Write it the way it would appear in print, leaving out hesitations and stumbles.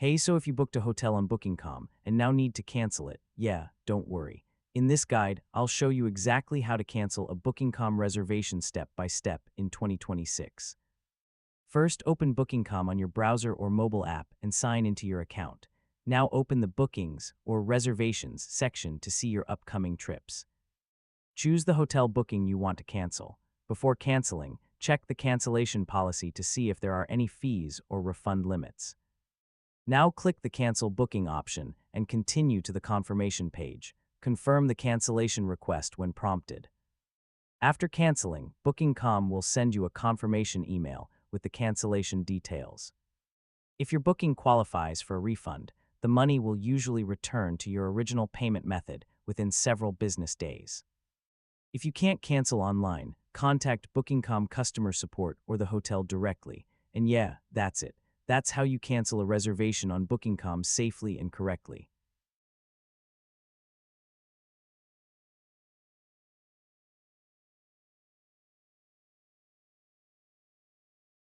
Hey, so if you booked a hotel on Booking.com and now need to cancel it, don't worry. In this guide, I'll show you exactly how to cancel a Booking.com reservation step by step in 2026. First, open Booking.com on your browser or mobile app and sign into your account. Now open the Bookings or Reservations section to see your upcoming trips. Choose the hotel booking you want to cancel. Before canceling, check the cancellation policy to see if there are any fees or refund limits. Now click the Cancel Booking option and continue to the confirmation page. Confirm the cancellation request when prompted. After canceling, Booking.com will send you a confirmation email with the cancellation details. If your booking qualifies for a refund, the money will usually return to your original payment method within several business days. If you can't cancel online, contact Booking.com customer support or the hotel directly. And that's it. That's how you cancel a reservation on Booking.com safely and correctly.